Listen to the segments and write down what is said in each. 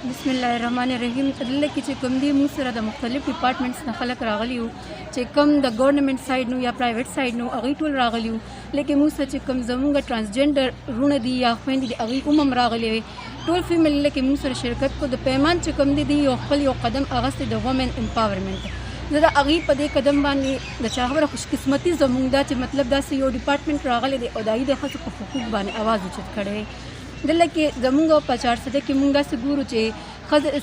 بسم الله الرحمن الرحیم. دلته کې چې کوم دی موږ سره د مختلف ډپارټمنټس نه خلک راغلي وو چې کوم د ګورنمنټ سایډ نو یا پرایویټ سایډ نو هغوی ټول راغلي وو. لیکن موږ سره چې کوم زموږ ټرانسجنډر وروڼه دي یا خویندې دي هغوی هم راغلي وي ټول فیمیل. لیکن موږ سره شرکت کو د پیمان چې کوم دی یو خپل یو قدم اغوستی د وومن امپاورمنټ. زه د هغوی په دې قدم باندې د چا خبره خوشقسمتي زموږ دا چې مطلب داسې یو ډپارټمنټ راغلی دی او د هغوی د ښځو په حقوق باندې اواز اوچت کړی دی. دلته کې زموږ په 400 کې موږ داسې ګورو چې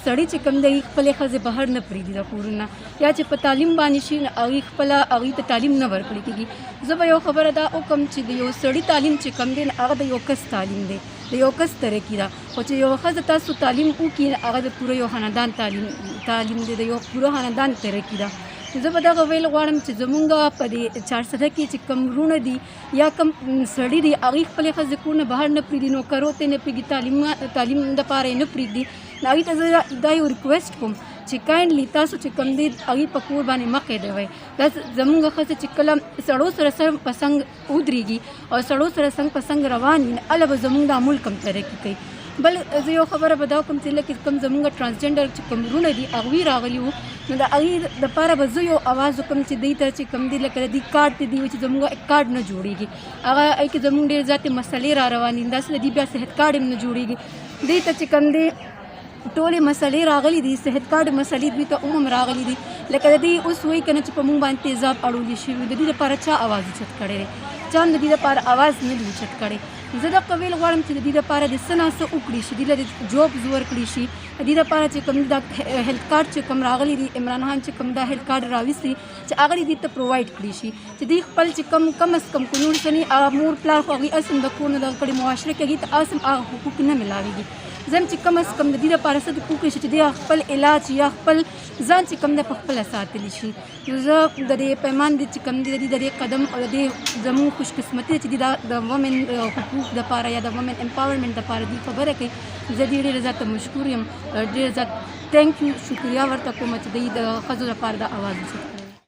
سړی چې کوم دی خپلې ښځې بهر نه پرېږدي د کورونه یا چې په تعلیم باندې شي هغوی خپله هغوی ته تعلیم نه ورکړی کېږي. زه به یو خبره دا وکړم چې د یو سړي تعلیم چې کوم دی هغه د یو کس تعلیم دی، د یو کس ترقي ده. خو چې یو ښځه تاسو تعلیم وکړي هغه د پوره یو خاندان تعلیم دی، د یو پوره خاندان ترقي ده. زه به دغه ویل غواړم چې زمونږ په دې 400 کې چې کوم وروڼه دي یا کوم سړي دي هغوی خپلې ښځې کورونه بهر نه پرېږدي، نوکرو ته یې نه پرېږدي، تعلیم دپاره یې نه پرېږدي. هغوی ته زه دا یو ریکویسټ کوم چې کاینډلی تاسو چې کوم دی هغوی په کور باندې مه قیدوئ. دا زمونږ ښځې چې کله سړو سره سر په څنګ ودرېږي او سړو سره څنګ په څنګ روان وي نو هله به زمونږ دا ملک هم ترقي کوي. بل زه یو خبره به دا وکړم چې لکه کوم زمونږ ټرانسجنډر چې کوم وروڼه دي هغوی راغلي وو نو د هغوی دپاره به زه یو آواز وکړم چې دوی ته چې کوم دی لکه د دوی کارډ ته دوی چې زمونږ کارډ نه جوړېږي هغه هغې کې زمونږ ډېر زیاتې مسلې را روانې دي. داسې د دوی بیا صحت کارډ هم نه جوړېږي. دوی ته چې کوم دی ټولې مسلې راغلي دي، صحت کارډ مسلې دوی ته هم راغلي دي. لکه د دوی اوس وایي که نه چې په موږ باندې تیزاب اړولی شوي، د دوی دپاره چا آواز اوچت کړی دی؟ چا هم د دوی دپاره آواز نه دی اوچت کړی. زه دغه ویل غواړم چې د دوی دپاره د څه نه څه وکړي شي، دوی له د جابز ورکړي شي. د دوی دپاره چې کوم دا هیلث کارډ چې کوم راغلی دی، عمران خان چې کوم دا هیلث کارډ راویستی چې هغه دوی ته پرووایډ کړي شي چې دوی خپل چې کم از کم کونور سني مور پلار خو هغوی اسم د کور نه دغه کړي، معاشره کې هغوی ته اسم هغه حقوق نه میلاویږي. زه هم چې کم از کم د دوی دپاره څه وکړي شي چې دوی خپل علاج یا خپل ځان چې کوم دی په خپله ساتلی شي. نو زه د دې پیمان دی چې کوم دی د دې قدم او د دې زموږ خوشقسمتي چې دوی د وومن حقوق دپاره یا د وومن امپاورمنټ دپاره دوی خبره کوي. زه ډېر زیاته مشکور یم، ډېر زیات تھینک یو، شکریه ورته کوم چې دوی د ښځو دپاره دا اواز اوچت کړی.